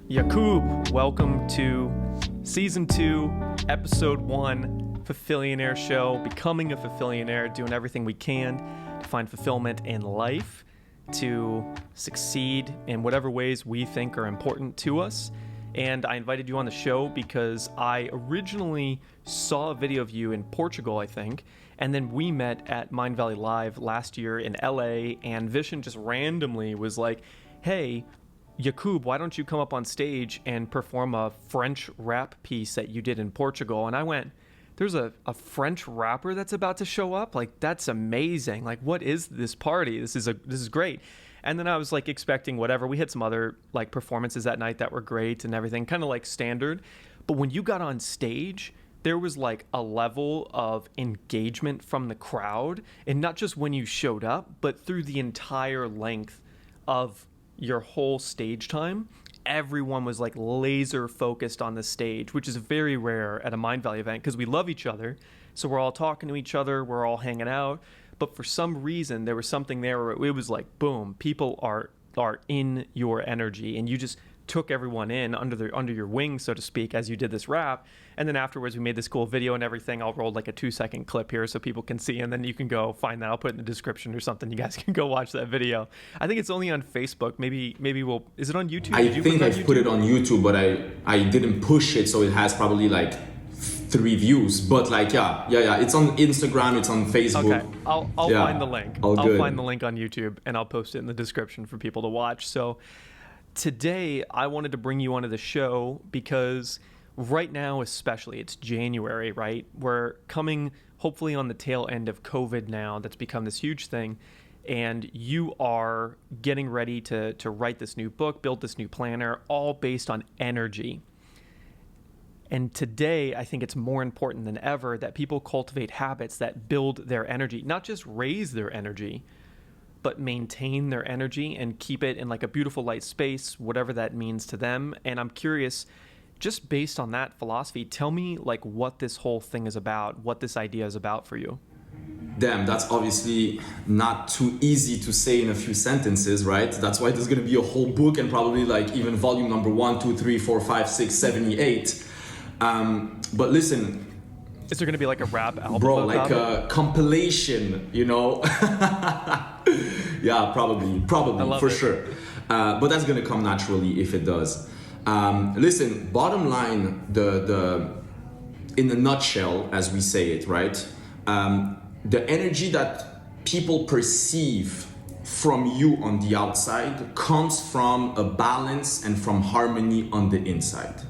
Jakub, welcome to Season 2, Episode 1, Fulfillionaire Show, becoming a Fulfillionaire, doing everything we can to find fulfillment in life, to succeed in whatever ways we think are important to us. And I invited you on the show because I originally saw a video of you in Portugal, I think, and then we met at Mind Valley Live last year in LA, and Vishen just randomly was like, hey, Jakub, why don't you come up on stage and perform a French rap piece that you did in Portugal? And I went, there's a French rapper that's about to show up? Like, that's amazing. Like, what is this party? This is great. And then I was like expecting whatever. We had some other like performances that night that were great and everything, kind of like standard. But when you got on stage, there was like a level of engagement from the crowd, and not just when you showed up, but through the entire length of your whole stage time. Everyone was like laser focused on the stage, which is very rare at a Mind Valley event because we love each other. So we're all talking to each other, we're all hanging out. But for some reason, there was something there where it was like, boom, people are in your energy, and you just took everyone in under your wing, so to speak, as you did this rap. And then afterwards, we made this cool video and everything. I'll roll like a 2-second clip here so people can see, and then you can go find that. I'll put it in the description or something. You guys can go watch that video. I think it's only on Facebook. Maybe we'll. Is it on YouTube? I think I've put it on YouTube, but I didn't push it, so it has probably like 3 views. But like yeah, it's on Instagram, it's on Facebook. Okay, I'll find the link. I'll find the link on YouTube and I'll post it in the description for people to watch. So today, I wanted to bring you onto the show because right now, especially, it's January, right? We're coming hopefully on the tail end of COVID now. That's become this huge thing. And you are getting ready to write this new book, build this new planner, all based on energy. And today, I think it's more important than ever that people cultivate habits that build their energy, not just raise their energy, but maintain their energy and keep it in like a beautiful light space, whatever that means to them. And I'm curious, just based on that philosophy, tell me like what this whole thing is about, what this idea is about for you. Damn, that's obviously not too easy to say in a few sentences, right? That's why there's gonna be a whole book and probably like even volume number 1, 2, 3, 4, 5, 6, 78. But listen, is there gonna be like a rap album? Bro, like a compilation, you know? Yeah, probably for sure. But that's gonna come naturally if it does. Listen, bottom line, the in a nutshell, as we say it, right? The energy that people perceive from you on the outside comes from a balance and from harmony on the inside.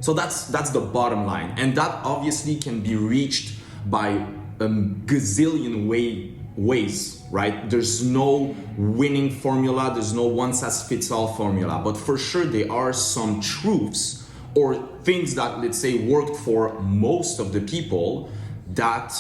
So that's the bottom line, and that obviously can be reached by a gazillion ways, right? There's no winning formula, there's no one-size-fits-all formula, but for sure there are some truths or things that, let's say, worked for most of the people that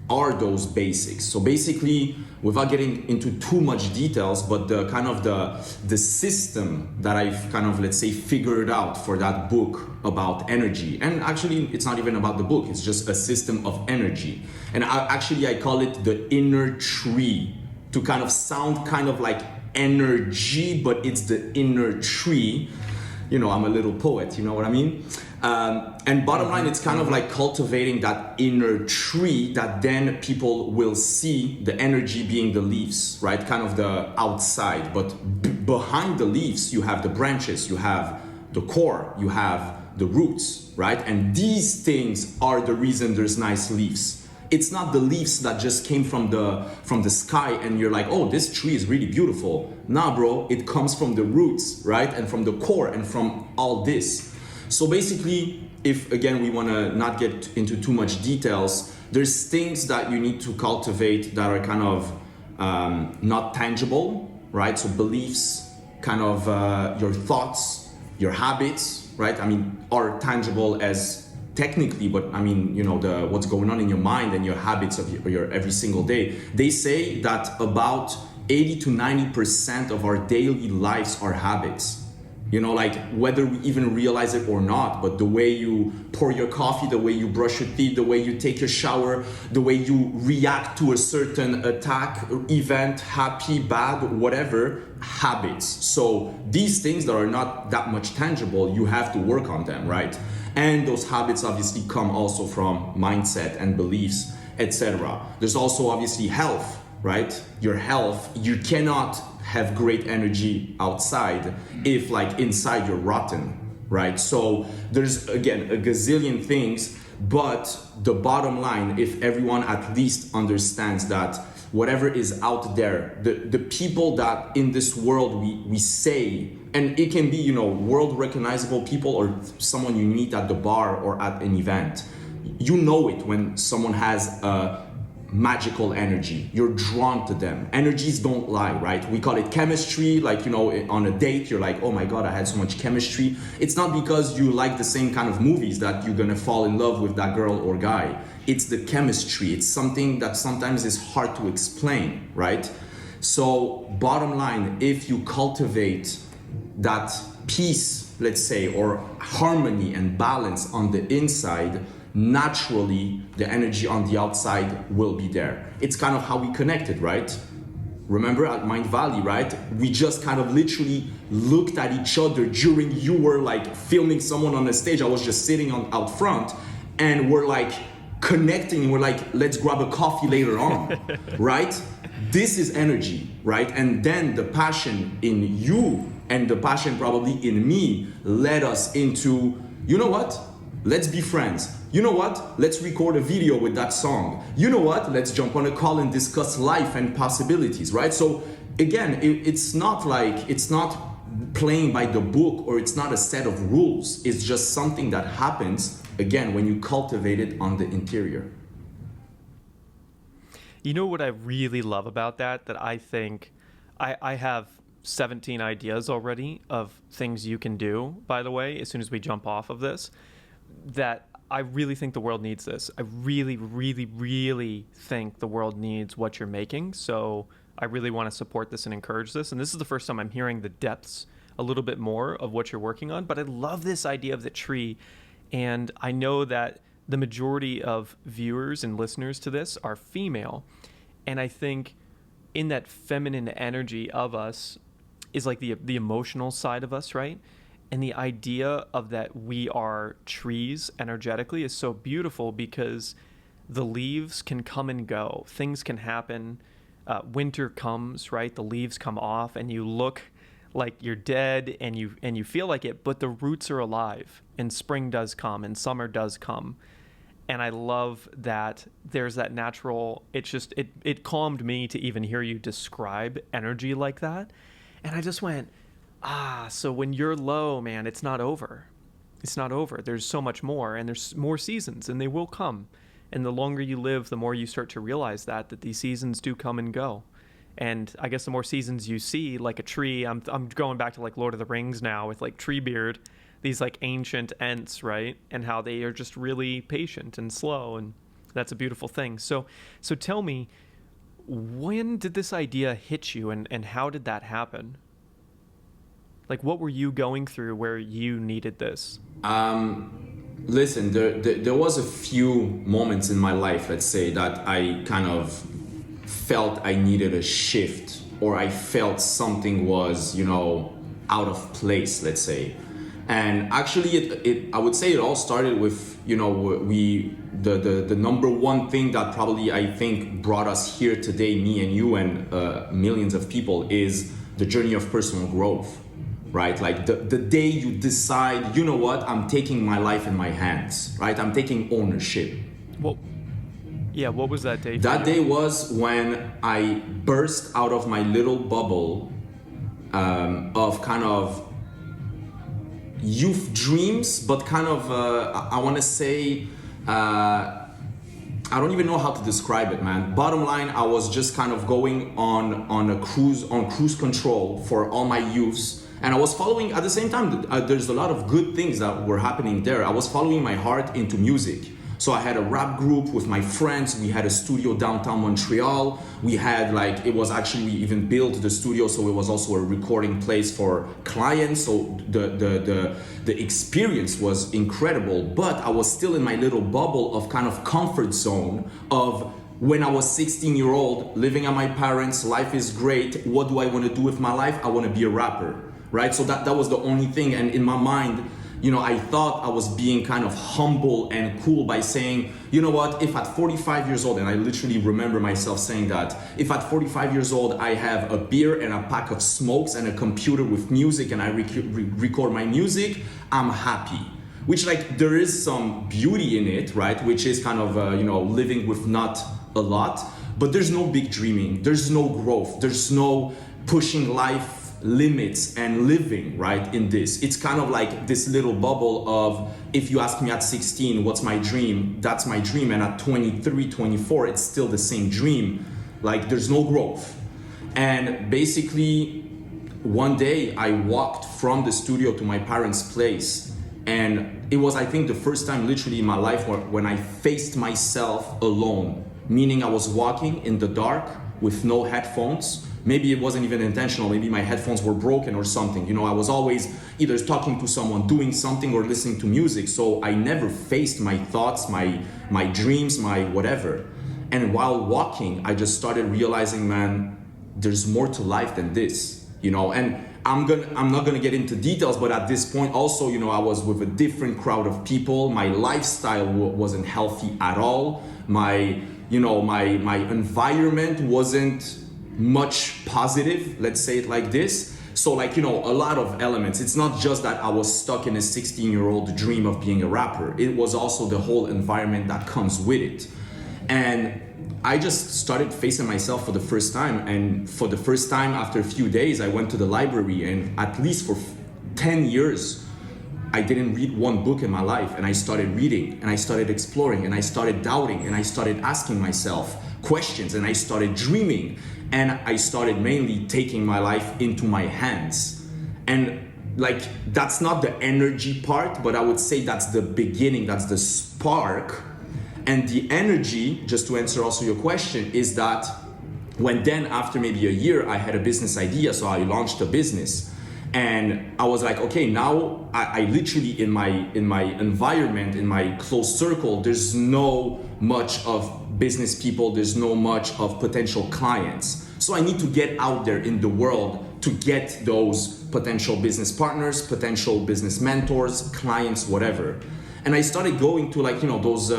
are those basics. So basically, without getting into too much details, but the kind of the system that I've kind of, let's say, figured out for that book about energy. And actually, it's not even about the book, it's just a system of energy. And I call it the inner tree, to kind of sound kind of like energy, but it's the inner tree. You know, I'm a little poet, you know what I mean? And bottom line, it's kind of like cultivating that inner tree that then people will see the energy being the leaves, right? Kind of the outside, but behind the leaves, you have the branches, you have the core, you have the roots, right? And these things are the reason there's nice leaves. It's not the leaves that just came from the sky and you're like, oh, this tree is really beautiful. Nah, bro, it comes from the roots, right? And from the core and from all this. So basically, if again we want to not get into too much details, there's things that you need to cultivate that are kind of not tangible, right? So beliefs, kind of your thoughts, your habits, right? I mean, are tangible as technically, but I mean, you know, what's going on in your mind and your habits of your every single day. They say that about 80 to 90% of our daily lives are habits. You know, like whether we even realize it or not, but the way you pour your coffee, the way you brush your teeth, the way you take your shower, the way you react to a certain attack, event, happy, bad, whatever, habits. So these things that are not that much tangible, you have to work on them, right? And those habits obviously come also from mindset and beliefs, etc. There's also obviously health, right? Your health, you cannot have great energy outside if like inside you're rotten, right? So there's again a gazillion things, but the bottom line, if everyone at least understands that whatever is out there, the people that in this world we say, and it can be, you know, world recognizable people or someone you meet at the bar or at an event, you know it when someone has a magical energy. You're drawn to them. Energies don't lie, right? We call it chemistry. Like, you know, on a date, you're like, oh my God, I had so much chemistry. It's not because you like the same kind of movies that you're gonna fall in love with that girl or guy. It's the chemistry. It's something that sometimes is hard to explain, right? So bottom line, if you cultivate that peace, let's say, or harmony and balance on the inside, naturally the energy on the outside will be there. It's kind of how we connected, right? Remember at Mind Valley, right? We just kind of literally looked at each other during you were like filming someone on the stage. I was just sitting out front, and we're like connecting. We're like, let's grab a coffee later on, right? This is energy, right? And then the passion in you and the passion probably in me led us into, you know what? Let's be friends. You know what? Let's record a video with that song. You know what? Let's jump on a call and discuss life and possibilities, right? So again, it's not like, it's not playing by the book, or it's not a set of rules. It's just something that happens, again, when you cultivate it on the interior. You know what I really love about that I think, I have 17 ideas already of things you can do, by the way, as soon as we jump off of this, that I really think the world needs this. I really, really, really think the world needs what you're making. So I really want to support this and encourage this. And this is the first time I'm hearing the depths a little bit more of what you're working on. But I love this idea of the tree. And I know that the majority of viewers and listeners to this are female. And I think in that feminine energy of us is like the emotional side of us, right? And the idea of that we are trees energetically is so beautiful, because the leaves can come and go. Things can happen. Winter comes, right? The leaves come off and you look like you're dead and you feel like it, but the roots are alive, and spring does come and summer does come. And I love that there's that natural, it calmed me to even hear you describe energy like that. And I just went, so when you're low, man, it's not over. It's not over. There's so much more, and there's more seasons, and they will come. And the longer you live, the more you start to realize that these seasons do come and go. And I guess the more seasons you see, like a tree, I'm going back to like Lord of the Rings now with like Treebeard, these like ancient Ents, right? And how they are just really patient and slow, and that's a beautiful thing. So tell me, when did this idea hit you, and how did that happen? Like, what were you going through where you needed this? Listen, there was a few moments in my life, let's say, that I kind of felt I needed a shift, or I felt something was, you know, out of place, let's say. And actually, I would say it all started with, you know, the number one thing that probably I think brought us here today, me and you and millions of people, is the journey of personal growth. Right? Like the day you decide, you know what, I'm taking my life in my hands, right? I'm taking ownership. Well, yeah, what was that day? That day was when I burst out of my little bubble of kind of youth dreams, but kind of, I want to say, I don't even know how to describe it, man. Bottom line, I was just kind of going on cruise control for all my youths. And I was following, at the same time, there's a lot of good things that were happening there. I was following my heart into music. So I had a rap group with my friends. We had a studio downtown Montreal. We had like, it was actually, we even built the studio, so it was also a recording place for clients. So the experience was incredible, but I was still in my little bubble of kind of comfort zone of when I was 16-year-old, living at my parents, life is great. What do I want to do with my life? I want to be a rapper, right? So that was the only thing. And in my mind, you know, I thought I was being kind of humble and cool by saying, you know what, if at 45 years old, and I literally remember myself saying that, if at 45 years old I have a beer and a pack of smokes and a computer with music and I record my music, I'm happy. Which, like, there is some beauty in it, right? Which is kind of, you know, living with not a lot, but there's no big dreaming, there's no growth, there's no pushing life limits and living, right, in this. It's kind of like this little bubble of, if you ask me at 16, what's my dream? That's my dream. And at 23, 24, it's still the same dream. Like, there's no growth. And basically, one day I walked from the studio to my parents' place, and it was, I think, the first time literally in my life when I faced myself alone, meaning I was walking in the dark with no headphones. Maybe it wasn't even intentional, maybe my headphones were broken or something. You know, I was always either talking to someone, doing something, or listening to music. So I never faced my thoughts, my dreams, my whatever. And while walking, I just started realizing, man, there's more to life than this, you know. And I'm not gonna get into details, but at this point also, you know, I was with a different crowd of people. My lifestyle wasn't healthy at all. My environment wasn't much positive, let's say it like this. So, like, you know, a lot of elements. It's not just that I was stuck in a 16-year-old dream of being a rapper. It was also the whole environment that comes with it. And I just started facing myself for the first time. And for the first time, after a few days, I went to the library, and at least for 10 years, I didn't read one book in my life. And I started reading, and I started exploring, and I started doubting, and I started asking myself questions, and I started dreaming. And I started mainly taking my life into my hands. And like, that's not the energy part, but I would say that's the beginning, that's the spark. And the energy, just to answer also your question, is that when then after maybe a year, I had a business idea, so I launched a business. And I was like, okay, now I literally in my environment, in my close circle, there's no much of business people, there's no much of potential clients. So I need to get out there in the world to get those potential business partners, potential business mentors, clients, whatever. And I started going to, like, you know, those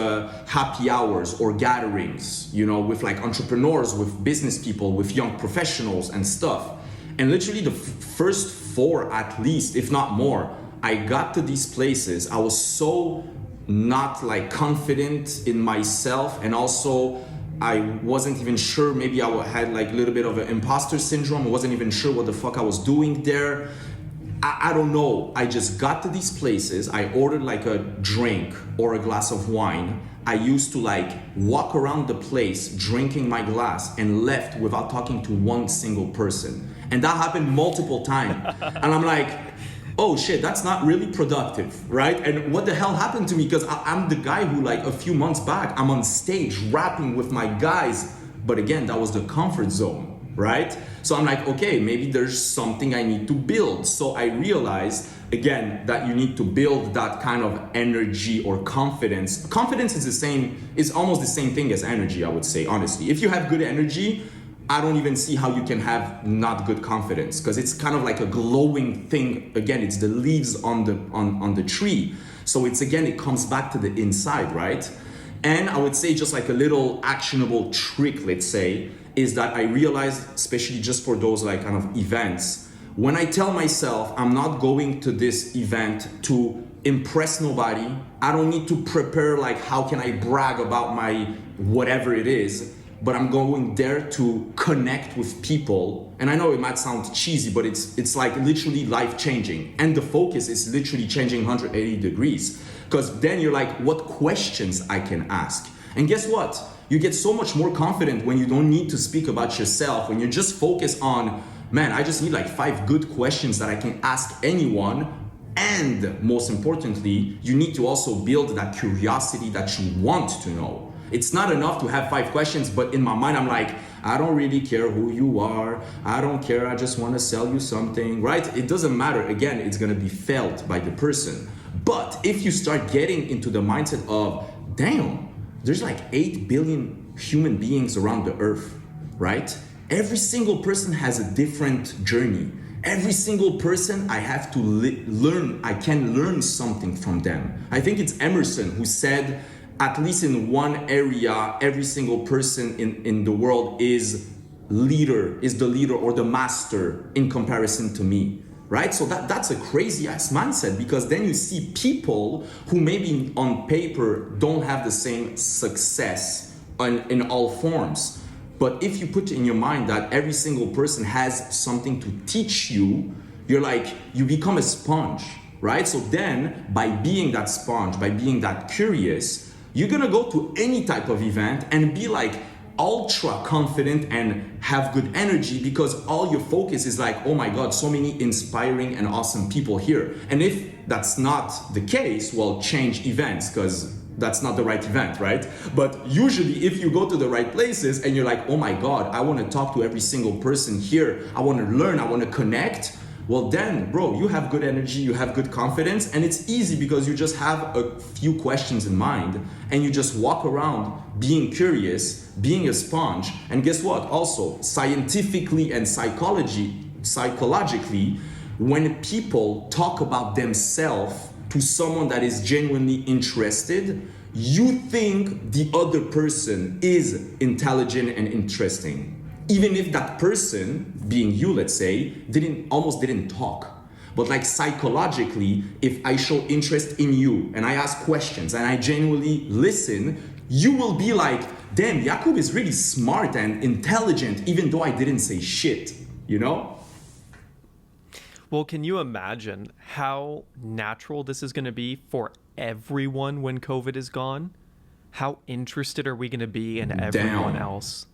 happy hours or gatherings, you know, with like entrepreneurs, with business people, with young professionals and stuff. And literally the first 4 at least, if not more, I got to these places. I was so not like confident in myself, and also I wasn't even sure, maybe I had like a little bit of an imposter syndrome. I wasn't even sure what the fuck I was doing there. I don't know. I just got to these places. I ordered like a drink or a glass of wine. I used to like walk around the place drinking my glass and left without talking to one single person. And that happened multiple times. And I'm like, oh shit, that's not really productive, right? And what the hell happened to me? Because I'm the guy who, like, a few months back, I'm on stage rapping with my guys. But again, that was the comfort zone, right? So I'm like, okay, maybe there's something I need to build. So I realized, again, that you need to build that kind of energy or confidence. Confidence is almost the same thing as energy, I would say, honestly. If you have good energy, I don't even see how you can have not good confidence, because it's kind of like a glowing thing. Again, it's the leaves on the tree. So it's, again, it comes back to the inside, right? And I would say just like a little actionable trick, let's say, is that I realized, especially just for those like kind of events, when I tell myself I'm not going to this event to impress nobody, I don't need to prepare like how can I brag about my whatever it is, but I'm going there to connect with people. And I know it might sound cheesy, but it's like literally life-changing. And the focus is literally changing 180 degrees. Because then you're like, what questions I can ask? And guess what? You get so much more confident when you don't need to speak about yourself, when you just focus on, man, I just need like 5 good questions that I can ask anyone. And most importantly, you need to also build that curiosity that you want to know. It's not enough to have 5 questions, but in my mind, I'm like, I don't really care who you are. I don't care. I just want to sell you something, right? It doesn't matter. Again, it's going to be felt by the person. But if you start getting into the mindset of, damn, there's like 8 billion human beings around the earth, right? Every single person has a different journey. Every single person I have to learn, I can learn something from them. I think it's Emerson who said, at least in one area, every single person in the world is the leader or the master in comparison to me, right? So that's a crazy ass mindset, because then you see people who maybe on paper don't have the same success in all forms. But if you put in your mind that every single person has something to teach you, you become a sponge, right? So then by being that sponge, by being that curious, you're gonna go to any type of event and be like ultra confident and have good energy, because all your focus is like, oh my God, so many inspiring and awesome people here. And if that's not the case, well, change events, because that's not the right event, right? But usually if you go to the right places and you're like, oh my God, I wanna talk to every single person here, I wanna learn, I wanna connect, well then, bro, you have good energy, you have good confidence, and it's easy because you just have a few questions in mind and you just walk around being curious, being a sponge. And guess what? Also, scientifically and psychologically, when people talk about themselves to someone that is genuinely interested, you think the other person is intelligent and interesting. Even if that person, being you, let's say, almost didn't talk. But like psychologically, if I show interest in you and I ask questions and I genuinely listen, you will be like, damn, Jakub is really smart and intelligent, even though I didn't say shit, you know? Well, can you imagine how natural this is going to be for everyone when COVID is gone? How interested are we going to be in everyone else?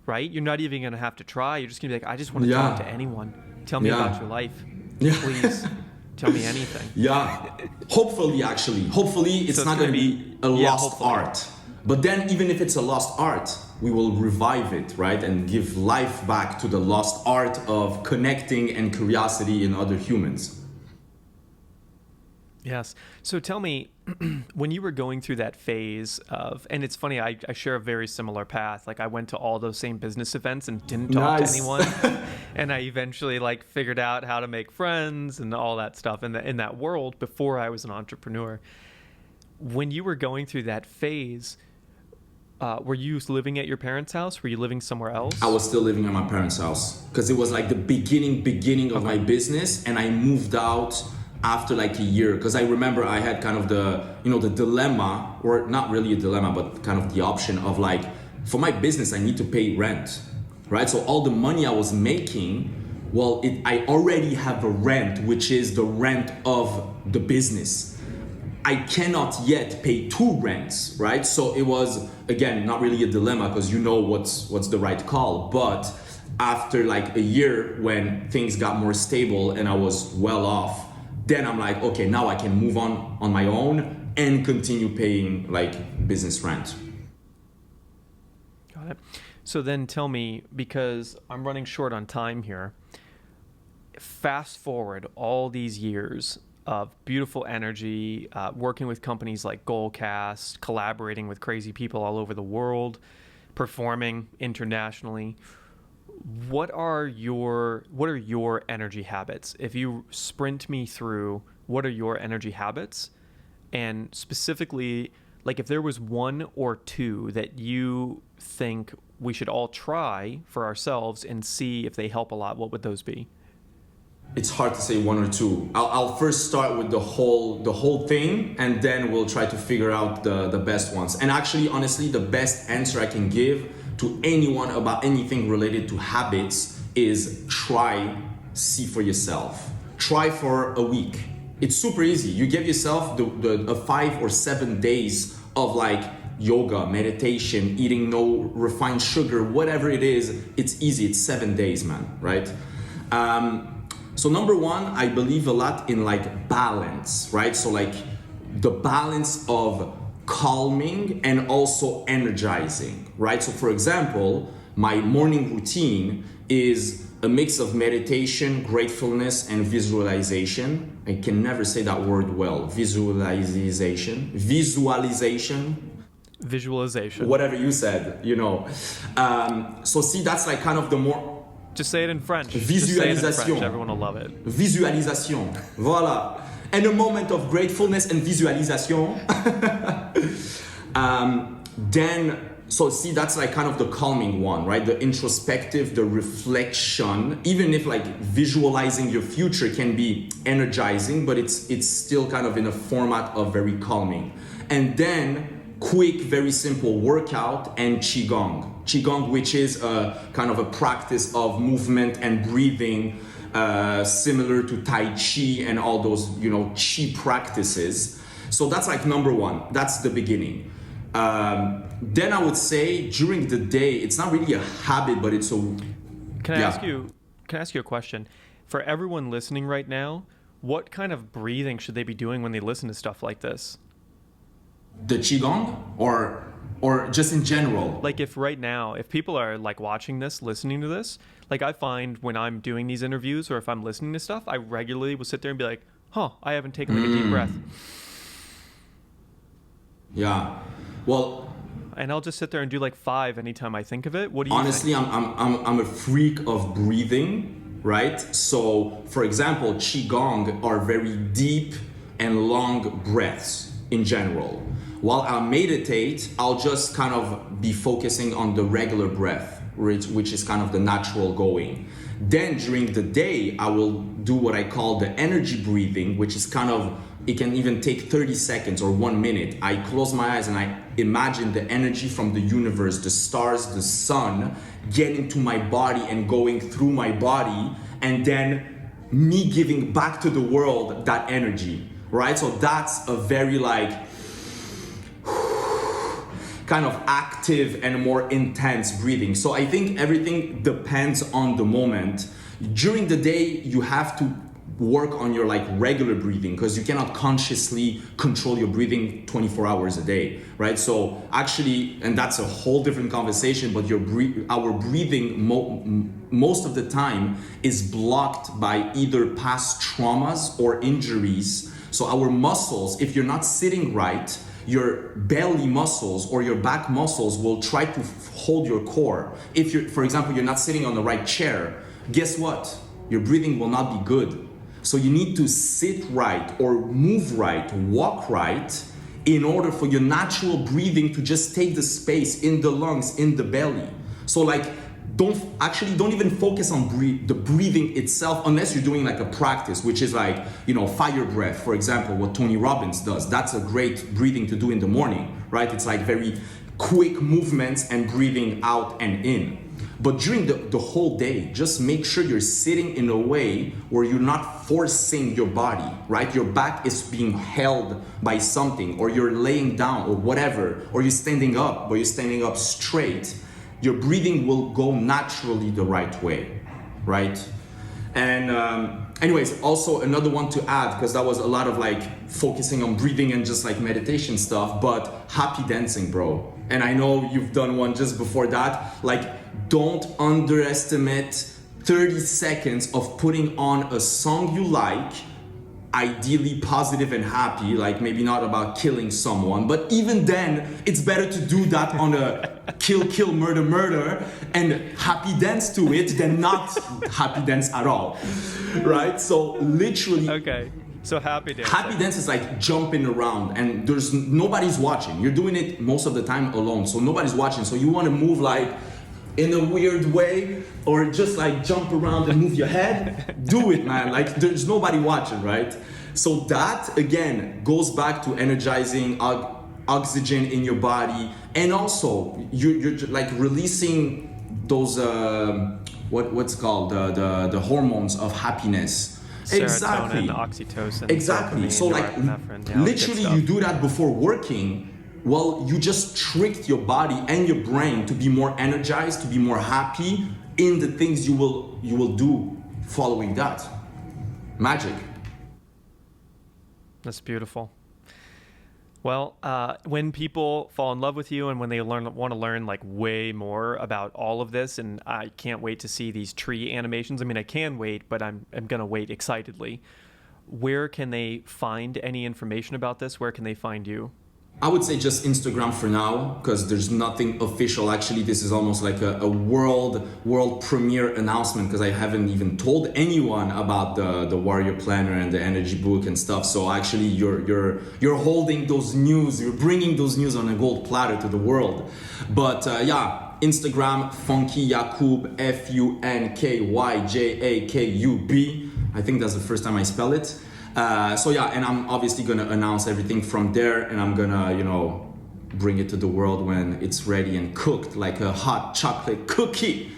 Right? You're not even going to have to try. You're just going to be like, I just want to talk to anyone. Tell me about your life. Please tell me anything. Yeah. Hopefully, it's not going to be a lost art. But then even if it's a lost art, we will revive it, right? And give life back to the lost art of connecting and curiosity in other humans. Yes. So tell me, when you were going through that phase of, and it's funny, I share a very similar path. Like I went to all those same business events and didn't talk to anyone. And I eventually figured out how to make friends and all that stuff in that world before I was an entrepreneur. When you were going through that phase, were you living at your parents' house? Were you living somewhere else? I was still living at my parents' house because it was like the beginning of my business, and I moved out after like a year, because I remember I had kind of the dilemma, or not really a dilemma, but kind of the option of like, for my business I need to pay rent, right? So all the money I was making, well, I already have a rent, which is the rent of the business. I cannot yet pay 2 rents, right? So it was, again, not really a dilemma, because you know what's the right call. But after like a year, when things got more stable and I was well off, then I'm like, okay, now I can move on my own and continue paying like business rent. Got it. So then tell me, because I'm running short on time here, fast forward all these years of beautiful energy, working with companies like Goalcoast, collaborating with crazy people all over the world, performing internationally. What are your energy habits? If you sprint me through, what are your energy habits? And specifically, like if there was 1 or 2 that you think we should all try for ourselves and see if they help a lot, what would those be? It's hard to say 1 or 2. I'll first start with the whole thing, and then we'll try to figure out the best ones. And actually, honestly, the best answer I can give to anyone about anything related to habits is see for yourself. Try for a week. It's super easy. You give yourself the 5 or 7 days of like yoga, meditation, eating no refined sugar, whatever it is. It's easy. It's 7 days, man, right? So number one, I believe a lot in like balance, right? So like the balance of calming and also energizing, right? So for example, my morning routine is a mix of meditation, gratefulness, and visualization. I can never say that word well. Visualization. Whatever you said, you know. So see, that's like kind of the more... Just say it in French. Visualisation. Everyone will love it. Visualisation. Voilà. And a moment of gratefulness and visualization. So see, that's like kind of the calming one, right? The introspective, the reflection, even if like visualizing your future can be energizing, but it's still kind of in a format of very calming. And then quick, very simple workout and Qigong. Qigong, which is a kind of a practice of movement and breathing, similar to Tai Chi and all those, you know, Qi practices. So that's like number one, that's the beginning. Then I would say during the day, it's not really a habit, but it's a... Can I ask you a question? For everyone listening right now, what kind of breathing should they be doing when they listen to stuff like this? The Qigong or just in general? Like if people are like watching this, listening to this, like I find when I'm doing these interviews or if I'm listening to stuff, I regularly will sit there and be like, I haven't taken like a deep breath. Yeah. Well, and I'll just sit there and do like 5 anytime I think of it. What do you honestly think? I'm a freak of breathing, right? So for example, Qigong are very deep and long breaths in general. While I meditate, I'll just kind of be focusing on the regular breath, which is kind of the natural going. Then during the day, I will do what I call the energy breathing, which is kind of, it can even take 30 seconds or 1 minute. I close my eyes and I imagine the energy from the universe, the stars, the sun, getting to my body and going through my body, and then me giving back to the world that energy, right? So that's a very like, kind of active and more intense breathing. So I think everything depends on the moment. During the day, you have to work on your like regular breathing because you cannot consciously control your breathing 24 hours a day, right? So actually, and that's a whole different conversation, but our breathing most of the time is blocked by either past traumas or injuries. So our muscles, if you're not sitting right, your belly muscles or your back muscles will try to hold your core. If you're, for example, you're not sitting on the right chair, guess what? Your breathing will not be good. So you need to sit right or move right, walk right, in order for your natural breathing to just take the space in the lungs, in the belly. So like, don't even focus on the breathing itself unless you're doing like a practice, which is like, you know, fire breath, for example, what Tony Robbins does. That's a great breathing to do in the morning, right? It's like very quick movements and breathing out and in. But during the whole day, just make sure you're sitting in a way where you're not forcing your body, right? Your back is being held by something, or you're laying down or whatever, or you're standing up, but you're standing up straight. Your breathing will go naturally the right way, right? And anyways, also another one to add, because that was a lot of like focusing on breathing and just like meditation stuff, but happy dancing, bro. And I know you've done one just before that. Like, don't underestimate 30 seconds of putting on a song you like, ideally positive and happy, like maybe not about killing someone, but even then, it's better to do that on a kill, murder, and happy dance to it than not happy dance at all, right? So literally... Okay, so happy dance. Happy dance is like jumping around and nobody's watching. You're doing it most of the time alone, so nobody's watching. So you want to move like in a weird way, or just like jump around and move your head, do it, man. Like there's nobody watching, right? So that again goes back to energizing oxygen in your body, and also you're like releasing those what's called the hormones of happiness. Serotonin, oxytocin. Exactly. Dopamine, So like literally you do that before working. Well, you just tricked your body and your brain to be more energized, to be more happy in the things you will do following that. magic. That's beautiful. Well, when people fall in love with you and when they want to learn like way more about all of this, and I can't wait to see these tree animations. I mean, I can wait, but I'm going to wait excitedly. Where can they find any information about this? Where can they find you? I would say just Instagram for now, because there's nothing official. Actually, this is almost like a world premiere announcement, because I haven't even told anyone about the Warrior Planner and the energy book and stuff. So actually, you're holding those news, you're bringing those news on a gold platter to the world. But yeah, Instagram, Funky Jakub, FUNKYJAKUB. I think that's the first time I spell it. So yeah, and I'm obviously gonna announce everything from there, and I'm gonna, bring it to the world when it's ready and cooked like a hot chocolate cookie.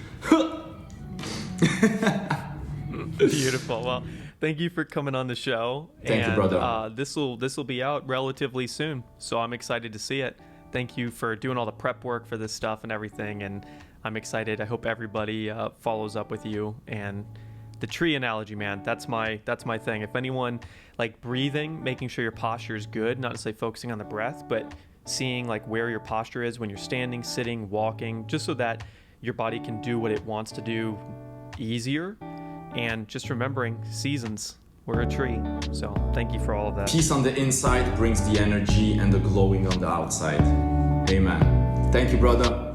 Beautiful. Well, thank you for coming on the show. Thank you, brother. This will be out relatively soon, so I'm excited to see it. Thank you for doing all the prep work for this stuff and everything, and I'm excited. I hope everybody follows up with you. And the tree analogy, man, that's my thing. If anyone, like breathing, making sure your posture is good, not necessarily focusing on the breath, but seeing like where your posture is when you're standing, sitting, walking, just so that your body can do what it wants to do easier. And just remembering seasons. We're a tree. So thank you for all of that. Peace on the inside brings the energy and the glowing on the outside. Amen. Thank you, brother.